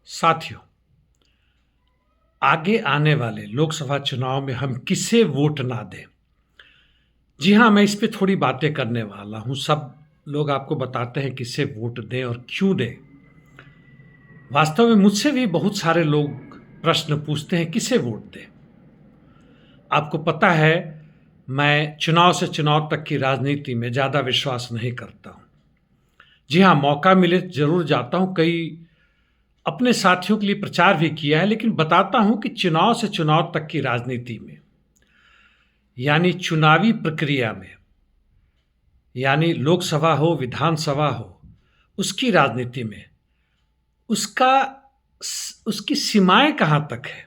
साथियों, आगे आने वाले लोकसभा चुनाव में हम किसे वोट ना दें। जी हाँ, मैं इस पे थोड़ी बातें करने वाला हूँ। सब लोग आपको बताते हैं किसे वोट दें और क्यों दें। वास्तव में मुझसे भी बहुत सारे लोग प्रश्न पूछते हैं किसे वोट दें। आपको पता है, मैं चुनाव से चुनाव तक की राजनीति में ज़्यादा विश्वास नहीं करता हूँ। जी हाँ, मौका मिले ज़रूर जाता हूँ। कई अपने साथियों के लिए प्रचार भी किया है, लेकिन बताता हूं कि चुनाव से चुनाव तक की राजनीति में, यानी चुनावी प्रक्रिया में, यानी लोकसभा हो विधानसभा हो, उसकी राजनीति में उसका उसकी सीमाएं कहां तक है।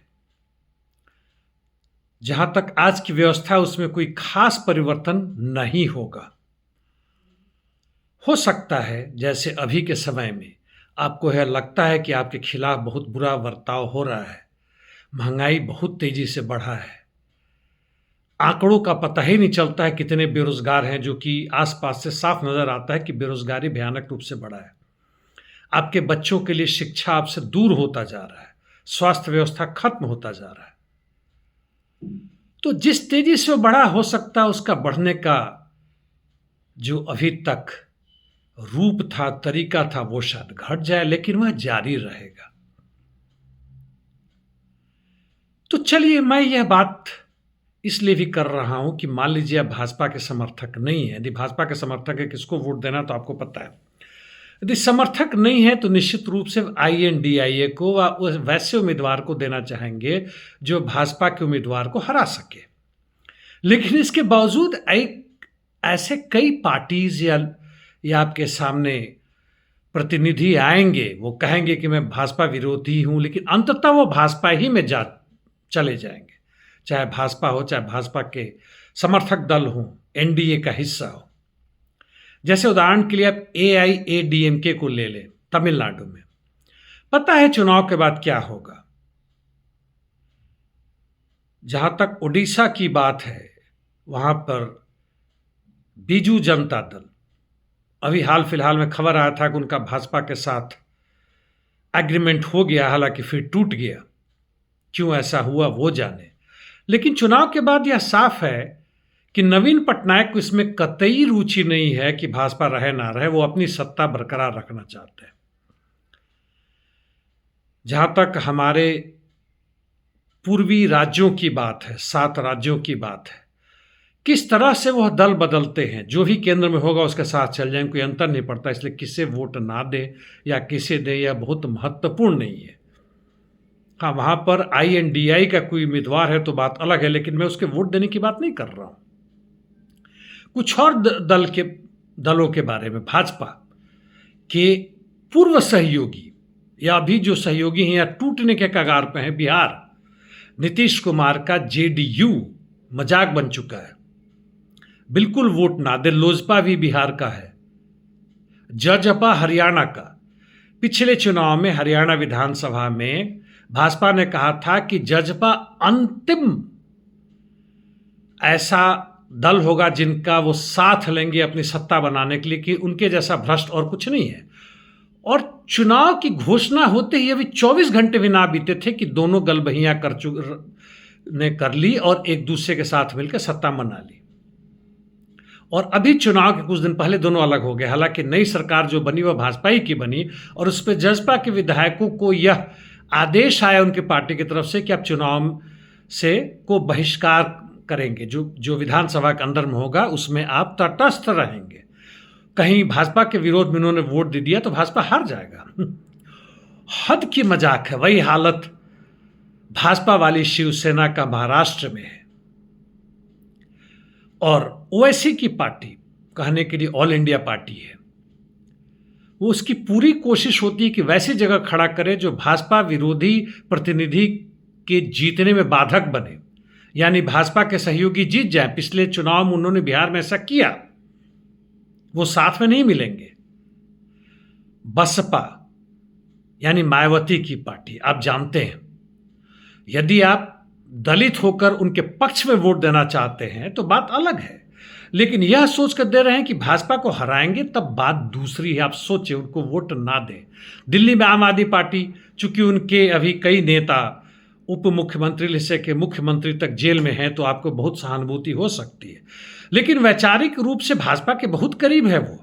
जहां तक आज की व्यवस्था है उसमें कोई खास परिवर्तन नहीं होगा। हो सकता है जैसे अभी के समय में आपको यह लगता है कि आपके खिलाफ बहुत बुरा बर्ताव हो रहा है, महंगाई बहुत तेजी से बढ़ा है, आंकड़ों का पता ही नहीं चलता है कितने बेरोजगार हैं, जो कि आसपास से साफ नजर आता है कि बेरोजगारी भयानक रूप से बढ़ा है। आपके बच्चों के लिए शिक्षा आपसे दूर होता जा रहा है, स्वास्थ्य व्यवस्था खत्म होता जा रहा है। तो जिस तेजी से वो बढ़ा, हो सकता है उसका बढ़ने का जो अभी तक रूप था, तरीका था, वो शायद घट जाए, लेकिन वह जारी रहेगा। तो चलिए, मैं यह बात इसलिए भी कर रहा हूं कि मान लीजिए आप भाजपा के समर्थक नहीं है। यदि भाजपा के समर्थक है, किसको वोट देना तो आपको पता है। यदि समर्थक नहीं है तो निश्चित रूप से INDIA को वैसे उम्मीदवार को देना चाहेंगे जो भाजपा के उम्मीदवार को हरा सके। लेकिन इसके बावजूद ऐसे कई पार्टीज या आपके सामने प्रतिनिधि आएंगे, वो कहेंगे कि मैं भाजपा विरोधी हूं, लेकिन अंततः वो भाजपा ही में चले जाएंगे। चाहे भाजपा हो, चाहे भाजपा के समर्थक दल हो, NDA का हिस्सा हो। जैसे उदाहरण के लिए आप AIADMK को ले लें तमिलनाडु में। पता है चुनाव के बाद क्या होगा। जहां तक उड़ीसा की बात है, वहां पर बीजू जनता दल, अभी हाल फिलहाल में खबर आया था कि उनका भाजपा के साथ एग्रीमेंट हो गया, हालांकि फिर टूट गया। क्यों ऐसा हुआ वो जाने। लेकिन चुनाव के बाद यह साफ है कि नवीन पटनायक को इसमें कतई रुचि नहीं है कि भाजपा रहे ना रहे, वो अपनी सत्ता बरकरार रखना चाहते हैं। जहां तक हमारे पूर्वी राज्यों की बात है, 7 राज्यों की बात है, किस तरह से वह दल बदलते हैं, जो भी केंद्र में होगा उसके साथ चल जाएंगे, कोई अंतर नहीं पड़ता। इसलिए किसे वोट ना दे या किसे दे, यह बहुत महत्वपूर्ण नहीं है। हाँ, वहां पर INDI का कोई उम्मीदवार है तो बात अलग है, लेकिन मैं उसके वोट देने की बात नहीं कर रहा हूं। कुछ और दलों के बारे में, भाजपा के पूर्व सहयोगी या अभी जो सहयोगी हैं या टूटने के कगार पे हैं, बिहार नीतीश कुमार का JDU मजाक बन चुका है। बिल्कुल वोट ना दे। लोजपा भी बिहार का है। जजपा हरियाणा का। पिछले चुनाव में हरियाणा विधानसभा में भाजपा ने कहा था कि जजपा अंतिम ऐसा दल होगा जिनका वो साथ लेंगे अपनी सत्ता बनाने के लिए, कि उनके जैसा भ्रष्ट और कुछ नहीं है। और चुनाव की घोषणा होते ही अभी 24 घंटे भी ना बीते थे कि दोनों गलबहियां कर ली और एक दूसरे के साथ मिलकर सत्ता मना ली। और अभी चुनाव के कुछ दिन पहले दोनों अलग हो गए। हालांकि नई सरकार जो बनी वह भाजपा ही की बनी, और उस पर जजपा के विधायकों को यह आदेश आया उनकी पार्टी की तरफ से कि आप चुनाव से को बहिष्कार करेंगे। जो विधानसभा के अंदर में होगा उसमें आप तटस्थ रहेंगे। कहीं भाजपा के विरोध में उन्होंने वोट दे दिया तो भाजपा हार जाएगा। हद की मजाक है। वही हालत भाजपा वाली शिवसेना का महाराष्ट्र में है। और ओवैसी की पार्टी कहने के लिए ऑल इंडिया पार्टी है। वो उसकी पूरी कोशिश होती है कि वैसी जगह खड़ा करे जो भाजपा विरोधी प्रतिनिधि के जीतने में बाधक बने, यानी भाजपा के सहयोगी जीत जाए। पिछले चुनाव में उन्होंने बिहार में ऐसा किया। वो साथ में नहीं मिलेंगे। बसपा यानी मायावती की पार्टी, आप जानते हैं, यदि आप दलित होकर उनके पक्ष में वोट देना चाहते हैं तो बात अलग है। लेकिन यह सोच कर दे रहे हैं कि भाजपा को हराएंगे, तब बात दूसरी है। आप सोचें, उनको वोट ना दें। दिल्ली में आम आदमी पार्टी, चूंकि उनके अभी कई नेता उप मुख्यमंत्री से के मुख्यमंत्री तक जेल में हैं, तो आपको बहुत सहानुभूति हो सकती है, लेकिन वैचारिक रूप से भाजपा के बहुत करीब है वो,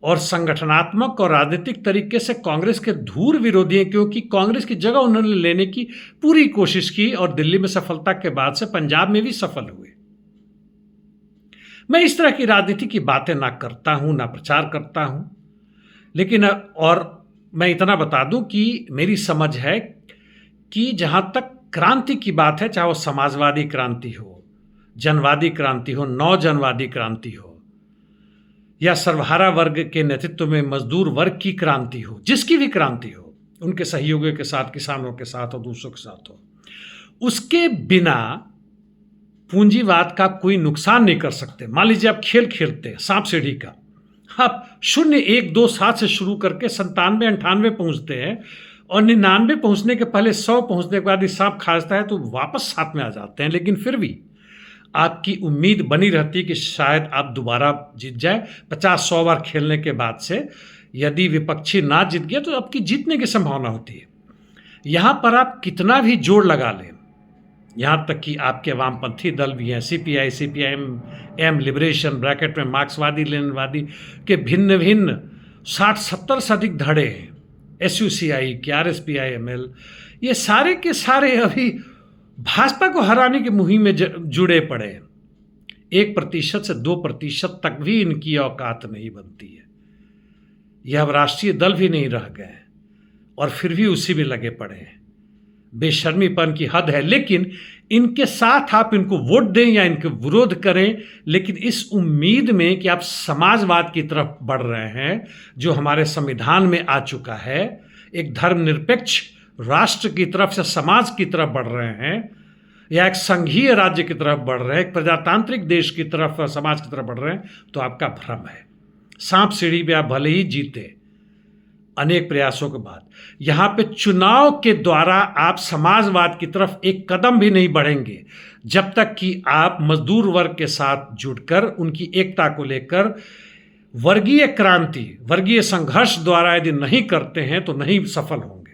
और संगठनात्मक और राजनीतिक तरीके से कांग्रेस के धूर विरोधी हैं, क्योंकि कांग्रेस की जगह उन्होंने लेने की पूरी कोशिश की और दिल्ली में सफलता के बाद से पंजाब में भी सफल हुए। मैं इस तरह की राजनीति की बातें ना करता हूं, ना प्रचार करता हूं, लेकिन और मैं इतना बता दूं कि मेरी समझ है कि जहां तक क्रांति की बात है, चाहे वो समाजवादी क्रांति हो, जनवादी क्रांति हो, नौजनवादी क्रांति हो, या सर्वहारा वर्ग के नेतृत्व में मजदूर वर्ग की क्रांति हो, जिसकी भी क्रांति हो, उनके सहयोगियों के साथ, किसानों के साथ और दूसरों के साथ हो, उसके बिना पूंजीवाद का कोई नुकसान नहीं कर सकते। मान लीजिए आप खेल खेलते हैं सांप सीढ़ी का, आप 0, 1, 2, 7 से शुरू करके 97, 98 पहुंचते हैं, और 99 पहुंचने के पहले 100 पहुंचने के बाद ही सांप खांसता है तो वापस 7 में आ जाते हैं, लेकिन फिर भी आपकी उम्मीद बनी रहती है कि शायद आप दोबारा जीत जाए। 50-100 बार खेलने के बाद से यदि विपक्षी ना जीत गया तो आपकी जीतने की संभावना होती है। यहाँ पर आप कितना भी जोर लगा लें, यहाँ तक कि आपके वामपंथी दल भी हैं, CPI, CPIM, लिबरेशन ब्रैकेट में मार्क्सवादी लेनिनवादी के भिन्न भिन्न 60-70 से अधिक धड़े हैं, SUCI के, RSPIML, ये सारे के सारे अभी भाजपा को हराने की मुहिम में जुड़े पड़े हैं। 1% से 2% तक भी इनकी औकात नहीं बनती है। यह अब राष्ट्रीय दल भी नहीं रह गए और फिर भी उसी में लगे पड़े हैं। बेशर्मीपन की हद है। लेकिन इनके साथ आप इनको वोट दें या इनके विरोध करें, लेकिन इस उम्मीद में कि आप समाजवाद की तरफ बढ़ रहे हैं, जो हमारे संविधान में आ चुका है, एक धर्मनिरपेक्ष राष्ट्र की तरफ से समाज की तरफ बढ़ रहे हैं, या एक संघीय राज्य की तरफ बढ़ रहे हैं, एक प्रजातांत्रिक देश की तरफ, समाज की तरफ बढ़ रहे हैं, तो आपका भ्रम है। सांप सीढ़ी में आप भले ही जीते अनेक प्रयासों के बाद, यहाँ पे चुनाव के द्वारा आप समाजवाद की तरफ एक कदम भी नहीं बढ़ेंगे, जब तक कि आप मजदूर वर्ग के साथ जुड़कर उनकी एकता को लेकर वर्गीय क्रांति, वर्गीय संघर्ष द्वारा यदि नहीं करते हैं तो नहीं सफल होंगे।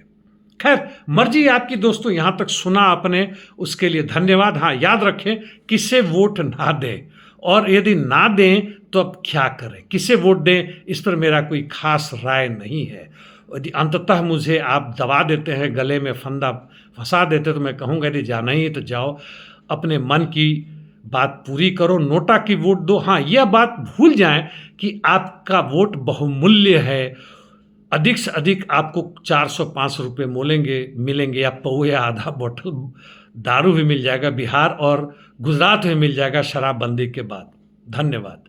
खैर, मर्जी आपकी दोस्तों। यहाँ तक सुना आपने, उसके लिए धन्यवाद। हाँ, याद रखें, किसे वोट ना दें, और यदि ना दें तो अब क्या करें, किसे वोट दें, इस पर मेरा कोई खास राय नहीं है। यदि अंततः मुझे आप दबा देते हैं, गले में फंदा फंसा देते, तो मैं कहूँगा यदि जाना ही है तो जाओ, अपने मन की बात पूरी करो, नोटा की वोट दो। हाँ, यह बात भूल जाएं कि आपका वोट बहुमूल्य है। अधिक से अधिक आपको 400-500 रुपये मिलेंगे, या पौए या आधा बोतल दारू भी मिल जाएगा, बिहार और गुजरात में मिल जाएगा शराबबंदी के बाद। धन्यवाद।